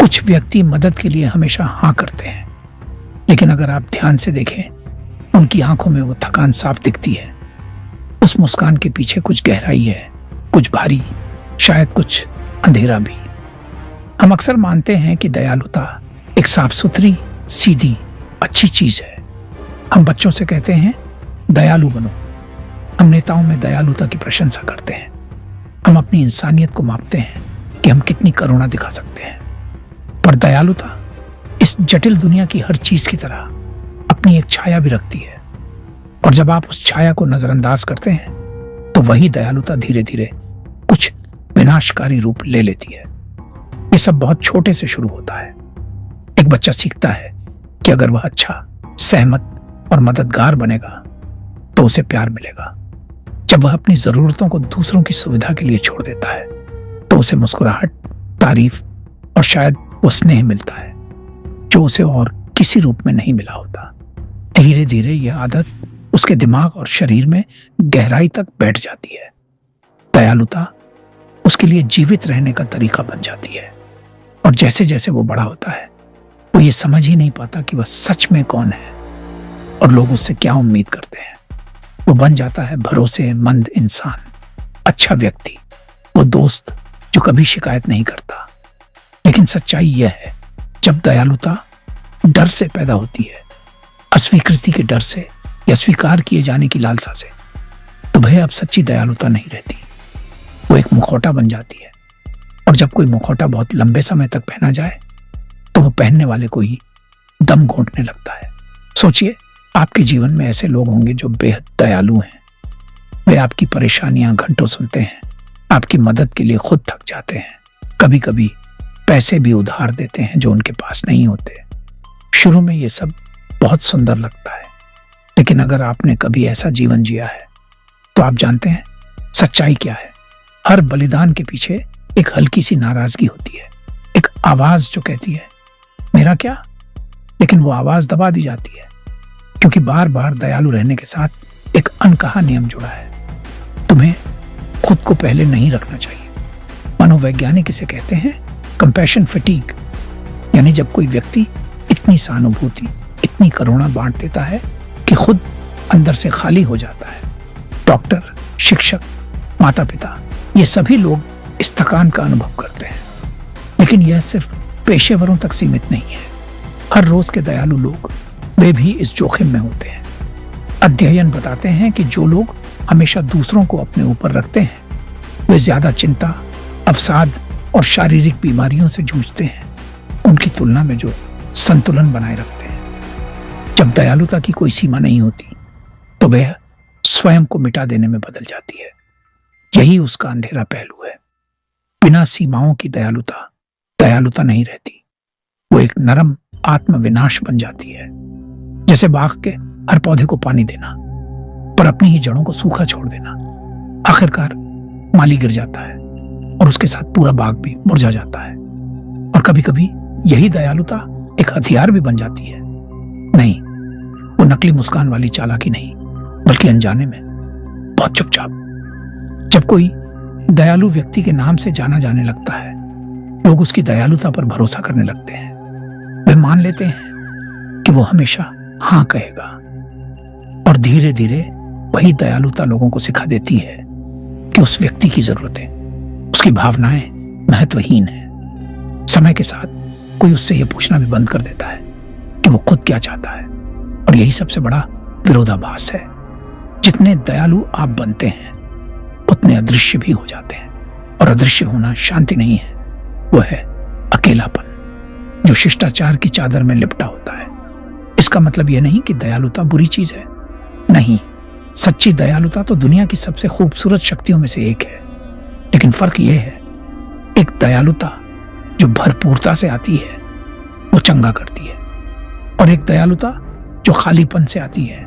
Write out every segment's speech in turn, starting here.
कुछ व्यक्ति मदद के लिए हमेशा हाँ करते हैं, लेकिन अगर आप ध्यान से देखें, उनकी आंखों में वो थकान साफ दिखती है। उस मुस्कान के पीछे कुछ गहराई है, कुछ भारी, शायद कुछ अंधेरा भी। हम अक्सर मानते हैं कि दयालुता एक साफ सुथरी, सीधी, अच्छी चीज है। हम बच्चों से कहते हैं दयालु बनो। हम नेताओं में दयालुता की प्रशंसा करते हैं। हम अपनी इंसानियत को मापते हैं कि हम कितनी करुणा दिखा सकते हैं। पर दयालुता इस जटिल दुनिया की हर चीज की तरह अपनी एक छाया भी रखती है, और जब आप उस छाया को नजरअंदाज करते हैं तो वही दयालुता धीरे धीरे कुछ विनाशकारी रूप ले लेती है। ये सब बहुत छोटे से शुरू होता है। एक बच्चा सीखता है कि अगर वह अच्छा, सहमत और मददगार बनेगा तो उसे प्यार मिलेगा। जब वह अपनी जरूरतों को दूसरों की सुविधा के लिए छोड़ देता है तो उसे मुस्कुराहट, तारीफ और शायद वो स्नेह मिलता है जो उसे और किसी रूप में नहीं मिला होता। धीरे धीरे यह आदत उसके दिमाग और शरीर में गहराई तक बैठ जाती है। दयालुता उसके लिए जीवित रहने का तरीका बन जाती है, और जैसे जैसे वो बड़ा होता है वो ये समझ ही नहीं पाता कि वह सच में कौन है और लोग उससे क्या उम्मीद करते हैं। वो बन जाता है भरोसेमंद इंसान, अच्छा व्यक्ति, वो दोस्त जो कभी शिकायत नहीं करता। लेकिन सच्चाई यह है, जब दयालुता डर से पैदा होती है, अस्वीकृति के डर से या स्वीकार किए जाने की लालसा से, तो वह अब सच्ची दयालुता नहीं रहती। वो एक मुखौटा बन जाती है, और जब कोई मुखौटा बहुत लंबे समय तक पहना जाए तो वो पहनने वाले को ही दम घोंटने लगता है। सोचिए, आपके जीवन में ऐसे लोग होंगे जो बेहद दयालु हैं। वे आपकी परेशानियां घंटों सुनते हैं, आपकी मदद के लिए खुद थक जाते हैं, कभी कभी पैसे भी उधार देते हैं जो उनके पास नहीं होते। शुरू में ये सब बहुत सुंदर लगता है, लेकिन अगर आपने कभी ऐसा जीवन जिया है तो आप जानते हैं सच्चाई क्या है। हर बलिदान के पीछे एक हल्की सी नाराजगी होती है, एक आवाज जो कहती है मेरा क्या, लेकिन वो आवाज दबा दी जाती है, क्योंकि बार बार दयालु रहने के साथ एक अनकहा नियम जुड़ा है, तुम्हें खुद को पहले नहीं रखना चाहिए। मनोवैज्ञानिक इसे कहते हैं कंपैशन फटीग, यानी जब कोई व्यक्ति इतनी सहानुभूति, इतनी करुणा बांट देता है कि खुद अंदर से खाली हो जाता है। डॉक्टर, शिक्षक, माता पिता, ये सभी लोग इस थकान का अनुभव करते हैं। लेकिन यह सिर्फ पेशेवरों तक सीमित नहीं है। हर रोज के दयालु लोग, वे भी इस जोखिम में होते हैं। अध्ययन बताते हैं कि जो लोग हमेशा दूसरों को अपने ऊपर रखते हैं वे ज्यादा चिंता, अवसाद और शारीरिक बीमारियों से जूझते हैं, उनकी तुलना में जो संतुलन बनाए रखते हैं। जब दयालुता की कोई सीमा नहीं होती तो वह स्वयं को मिटा देने में बदल जाती है। यही उसका अंधेरा पहलू है। बिना सीमाओं की दयालुता दयालुता नहीं रहती, वो एक नरम आत्मविनाश बन जाती है। जैसे बाग के हर पौधे को पानी देना पर अपनी ही जड़ों को सूखा छोड़ देना। आखिरकार माली गिर जाता है और उसके साथ पूरा बाग भी मुरझा जाता है। और कभी कभी यही दयालुता एक हथियार भी बन जाती है। नहीं, वो नकली मुस्कान वाली चालाकी नहीं, बल्कि अनजाने में, बहुत चुपचाप। जब कोई दयालु व्यक्ति के नाम से जाना जाने लगता है, लोग उसकी दयालुता पर भरोसा करने लगते हैं। वे मान लेते हैं कि वो हमेशा हाँ कहेगा, और धीरे धीरे वही दयालुता लोगों को सिखा देती है कि उस व्यक्ति की जरूरतें, उसकी भावनाएं महत्वहीन हैं। समय के साथ कोई उससे यह पूछना भी बंद कर देता है कि वो खुद क्या चाहता है, और यही सबसे बड़ा विरोधाभास है। जितने दयालु आप बनते हैं उतने अदृश्य भी हो जाते हैं, और अदृश्य होना शांति नहीं है, वो है अकेलापन जो शिष्टाचार की चादर में लिपटा होता है। इसका मतलब यह नहीं कि दयालुता बुरी चीज है, नहीं, सच्ची दयालुता तो दुनिया की सबसे खूबसूरत शक्तियों में से एक है। लेकिन फर्क यह है, एक दयालुता जो भरपूरता से आती है वो चंगा करती है, और एक दयालुता जो खालीपन से आती है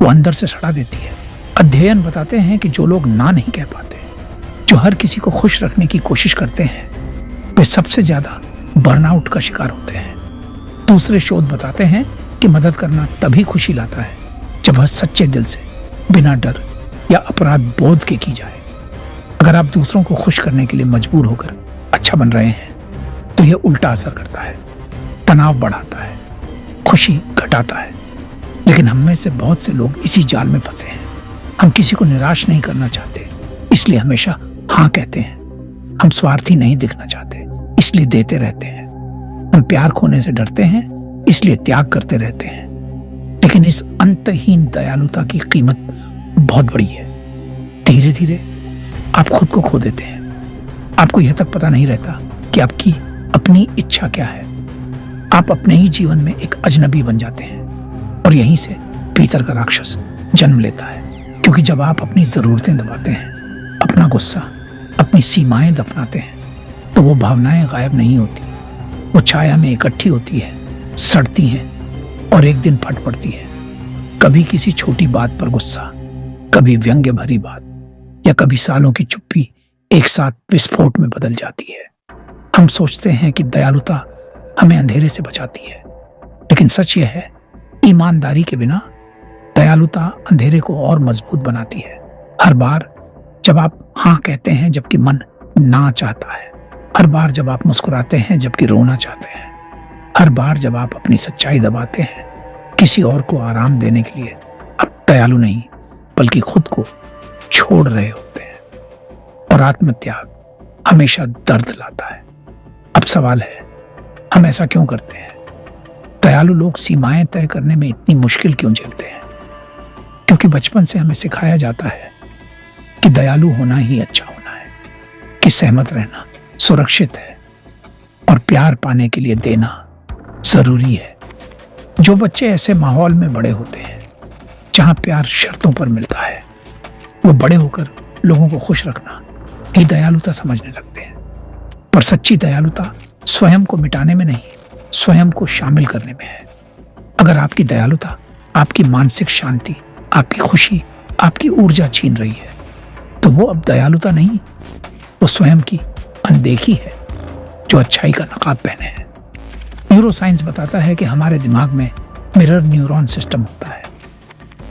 वो अंदर से सड़ा देती है। अध्ययन बताते हैं कि जो लोग ना नहीं कह पाते, जो हर किसी को खुश रखने की कोशिश करते हैं, वे सबसे ज्यादा बर्नआउट का शिकार होते हैं। दूसरे शोध बताते हैं कि मदद करना तभी खुशी लाता है जब वह सच्चे दिल से, बिना डर या अपराध बोध के की जाए। अगर आप दूसरों को खुश करने के लिए मजबूर होकर अच्छा बन रहे हैं तो यह उल्टा असर करता है, तनाव बढ़ाता है, खुशी घटाता है। लेकिन हम में से बहुत से लोग इसी जाल में फंसे हैं। हम किसी को निराश नहीं करना चाहते, इसलिए हमेशा हाँ कहते हैं। हम स्वार्थी नहीं दिखना चाहते, इसलिए देते रहते हैं। हम प्यार खोने से डरते हैं, इसलिए त्याग करते रहते हैं। लेकिन इस अंतहीन दयालुता की कीमत बहुत बड़ी है। धीरे धीरे आप खुद को खो देते हैं। आपको यह तक पता नहीं रहता कि आपकी अपनी इच्छा क्या है। आप अपने ही जीवन में एक अजनबी बन जाते हैं और यहीं से भीतर का राक्षस जन्म लेता है। क्योंकि जब आप अपनी जरूरतें दबाते हैं, अपना गुस्सा, अपनी सीमाएं दफनाते हैं, तो वो भावनाएं गायब नहीं होती। वो छाया में इकट्ठी होती है, सड़ती हैं और एक दिन फट पड़ती है। कभी किसी छोटी बात पर गुस्सा, कभी व्यंग्य भरी बात, या कभी सालों की चुप्पी एक साथ विस्फोट में बदल जाती है। हम सोचते हैं कि दयालुता हमें अंधेरे से बचाती है, लेकिन सच यह है, ईमानदारी के बिना दयालुता अंधेरे को और मजबूत बनाती है। हर बार जब आप हाँ कहते हैं जबकि मन ना चाहता है, हर बार जब आप मुस्कुराते हैं जबकि रोना चाहते हैं, हर बार जब आप अपनी सच्चाई दबाते हैं किसी और को आराम देने के लिए, आप दयालु नहीं बल्कि खुद को छोड़ रहे होते हैं। और आत्मत्याग हमेशा दर्द लाता है। अब सवाल है, हम ऐसा क्यों करते हैं? दयालु लोग सीमाएं तय करने में इतनी मुश्किल क्यों झेलते हैं? क्योंकि बचपन से हमें सिखाया जाता है कि दयालु होना ही अच्छा होना है, कि सहमत रहना सुरक्षित है और प्यार पाने के लिए देना जरूरी है। जो बच्चे ऐसे माहौल में बड़े होते हैं जहां प्यार शर्तों पर मिलता है, वो बड़े होकर लोगों को खुश रखना ही दयालुता समझने लगते हैं। पर सच्ची दयालुता स्वयं को मिटाने में नहीं, स्वयं को शामिल करने में है। अगर आपकी दयालुता आपकी मानसिक शांति, आपकी खुशी, आपकी ऊर्जा छीन रही है, तो वो अब दयालुता नहीं, वो स्वयं की अनदेखी है जो अच्छाई का नकाब पहने है। न्यूरोसाइंस बताता है कि हमारे दिमाग में मिरर न्यूरॉन सिस्टम होता है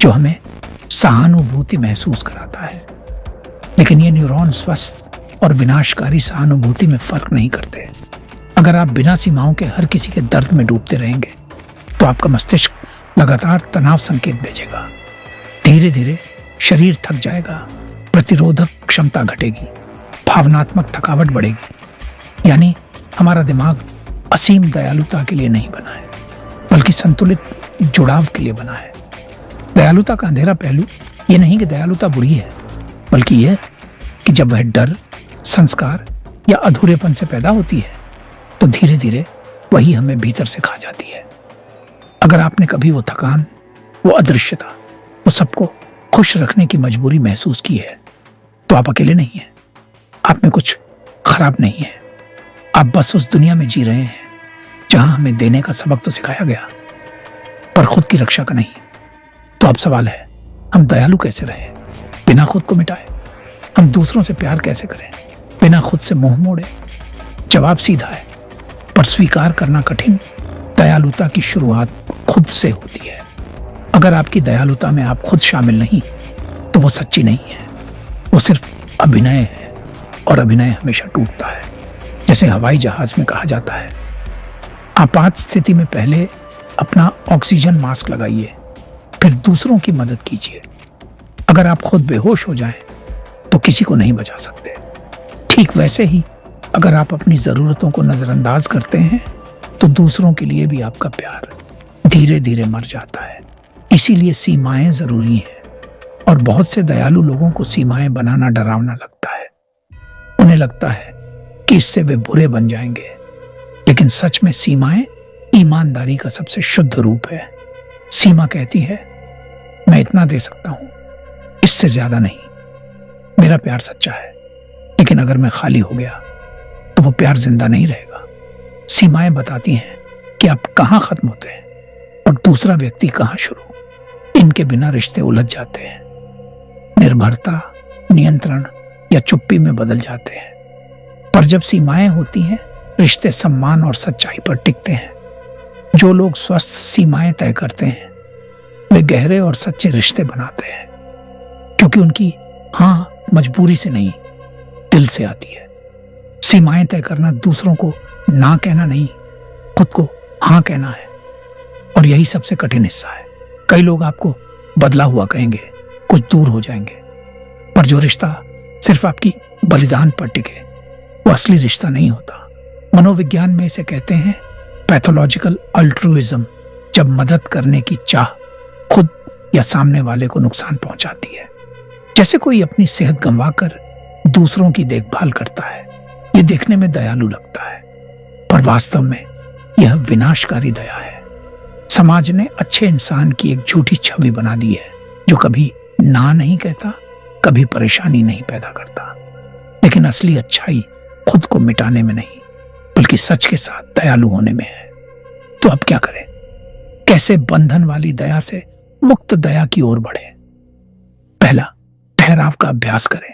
जो हमें सहानुभूति महसूस कराता है। लेकिन ये न्यूरॉन स्वस्थ और विनाशकारी सहानुभूति में फर्क नहीं करते। अगर आप बिना सीमाओं के हर किसी के दर्द में डूबते रहेंगे तो आपका मस्तिष्क लगातार तनाव संकेत भेजेगा। धीरे धीरे शरीर थक जाएगा, प्रतिरोधक क्षमता घटेगी, भावनात्मक थकावट बढ़ेगी। यानी हमारा दिमाग असीम दयालुता के लिए नहीं बना है, बल्कि संतुलित जुड़ाव के लिए बना है। दयालुता का अंधेरा पहलू ये नहीं कि दयालुता बुरी है, बल्कि यह कि जब वह डर, संस्कार या अधूरेपन से पैदा होती है तो धीरे धीरे वही हमें भीतर से खा जाती है। अगर आपने कभी वो थकान, वो अदृश्यता, वो सबको खुश रखने की मजबूरी महसूस की है, तो आप अकेले नहीं हैं। आप में कुछ खराब नहीं है। आप बस उस दुनिया में जी रहे हैं जहां हमें देने का सबक तो सिखाया गया, पर खुद की रक्षा का नहीं। तो अब सवाल है, हम दयालु कैसे रहें बिना खुद को मिटाए? हम दूसरों से प्यार कैसे करें बिना खुद से मुंह मोड़े? जवाब सीधा है, पर स्वीकार करना कठिन। दयालुता की शुरुआत खुद से होती है। अगर आपकी दयालुता में आप खुद शामिल नहीं, तो वो सच्ची नहीं है, वो सिर्फ अभिनय है, और अभिनय हमेशा टूटता है। जैसे हवाई जहाज में कहा जाता है, आपात स्थिति में पहले अपना ऑक्सीजन मास्क लगाइए, फिर दूसरों की मदद कीजिए। अगर आप खुद बेहोश हो जाएं, तो किसी को नहीं बचा सकते। ठीक वैसे ही अगर आप अपनी जरूरतों को नजरअंदाज करते हैं, तो दूसरों के लिए भी आपका प्यार धीरे धीरे मर जाता है। इसीलिए सीमाएं जरूरी हैं, और बहुत से दयालु लोगों को सीमाएं बनाना डरावना लगता है। उन्हें लगता है कि इससे वे बुरे बन जाएंगे, लेकिन सच में सीमाएं ईमानदारी का सबसे शुद्ध रूप है। सीमा कहती है, मैं इतना दे सकता हूं, इससे ज्यादा नहीं। मेरा प्यार सच्चा है, लेकिन अगर मैं खाली हो गया तो वो प्यार जिंदा नहीं रहेगा। सीमाएं बताती हैं कि आप कहां खत्म होते हैं और दूसरा व्यक्ति कहां शुरू। इनके बिना रिश्ते उलझ जाते हैं, निर्भरता, नियंत्रण या चुप्पी में बदल जाते हैं। पर जब सीमाएं होती हैं, रिश्ते सम्मान और सच्चाई पर टिकते हैं। जो लोग स्वस्थ सीमाएं तय करते हैं, वे गहरे और सच्चे रिश्ते बनाते हैं, क्योंकि उनकी हाँ मजबूरी से नहीं, दिल से आती है। सीमाएं तय करना दूसरों को ना कहना नहीं, खुद को हाँ कहना है। और यही सबसे कठिन हिस्सा है। कई लोग आपको बदला हुआ कहेंगे, कुछ दूर हो जाएंगे, पर जो रिश्ता सिर्फ आपकी बलिदान पर टिके वो असली रिश्ता नहीं होता। मनोविज्ञान में इसे कहते हैं पैथोलॉजिकल अल्ट्रुइज्म, जब मदद करने की चाह खुद या सामने वाले को नुकसान पहुंचाती है। जैसे कोई अपनी सेहत गंवाकर दूसरों की देखभाल करता है। ये देखने में दयालु लगता है, पर वास्तव में यह विनाशकारी दया है। समाज ने अच्छे इंसान की एक झूठी छवि बना दी है, जो कभी ना नहीं कहता, कभी परेशानी नहीं पैदा करता। लेकिन असली अच्छाई खुद को मिटाने में नहीं, बल्कि सच के साथ दयालु होने में है। तो अब क्या करें? कैसे बंधन वाली दया से मुक्त दया की ओर बढ़े? पहला, ठहराव का अभ्यास करें।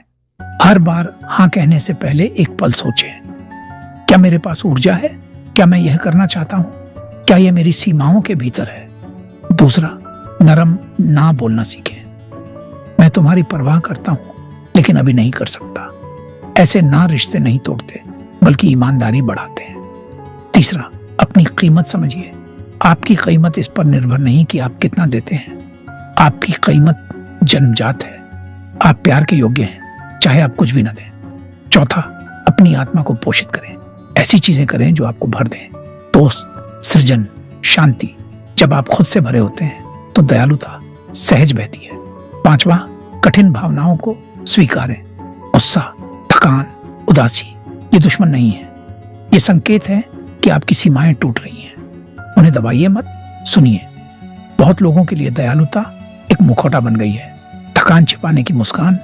हर बार हां कहने से पहले एक पल सोचें, क्या मेरे पास ऊर्जा है? क्या मैं यह करना चाहता हूं? क्या यह मेरी सीमाओं के भीतर है? दूसरा, नरम ना बोलना सीखें। मैं तुम्हारी परवाह करता हूं, लेकिन अभी नहीं कर सकता। ऐसे ना रिश्ते नहीं तोड़ते, बल्कि ईमानदारी बढ़ाते हैं। तीसरा, अपनी कीमत समझिए। आपकी कीमत इस पर निर्भर नहीं कि आप कितना देते हैं। आपकी कीमत जन्मजात है। आप प्यार के योग्य हैं, चाहे आप कुछ भी ना दें। चौथा, अपनी आत्मा को पोषित करें। ऐसी चीजें करें जो आपको भर दें। दोस्त, सृजन, शांति। जब आप खुद से भरे होते हैं तो दयालुता सहज बहती है। पांचवा, कठिन भावनाओं को स्वीकारें। गुस्सा, थकान, उदासी ये दुश्मन नहीं है। ये संकेत है कि आपकी सीमाएं टूट रही हैं। उन्हें दबाइए मत, सुनिए। बहुत लोगों के लिए दयालुता एक मुखौटा बन गई है। थकान छिपाने की मुस्कान,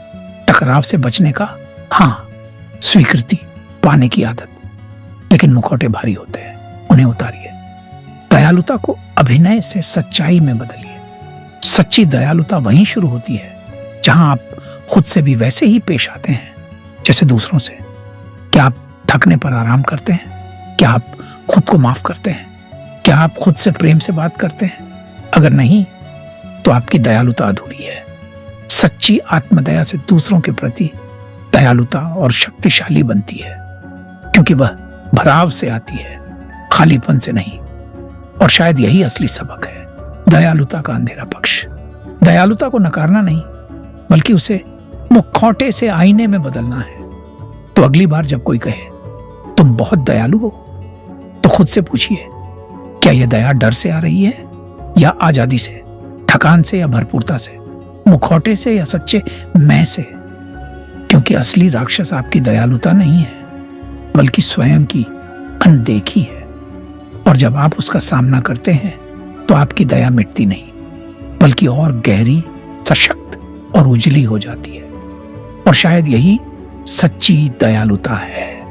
टकराव से बचने का हाँ, स्वीकृति पाने की आदत। लेकिन मुखौटे भारी होते हैं, उन्हें उतारिए। दयालुता को अभिनय से सच्चाई में बदलिए। सच्ची दयालुता वहीं शुरू होती है जहां आप खुद से भी वैसे ही पेश आते हैं जैसे दूसरों से। क्या आप थकने पर आराम करते हैं? क्या आप खुद को माफ करते हैं? क्या आप खुद से प्रेम से बात करते हैं? अगर नहीं, तो आपकी दयालुता अधूरी है। सच्ची आत्मदया से दूसरों के प्रति दयालुता और शक्तिशाली बनती है, क्योंकि वह भराव से आती है, खालीपन से नहीं। और शायद यही असली सबक है, दयालुता का अंधेरा पक्ष। दयालुता को नकारना नहीं, बल्कि उसे मुखौटे से आईने में बदलना है। तो अगली बार जब कोई कहे तुम बहुत दयालु हो, तो खुद से पूछिए, क्या यह दया डर से आ रही है या आजादी से, थकान से या भरपूरता से, मुखौटे से या सच्चे मैं से? क्योंकि असली राक्षस आपकी दयालुता नहीं है, बल्कि स्वयं की अनदेखी है। और जब आप उसका सामना करते हैं तो आपकी दया मिटती नहीं, बल्कि और गहरी, सशक्त और उजली हो जाती है। और शायद यही सच्ची दयालुता है।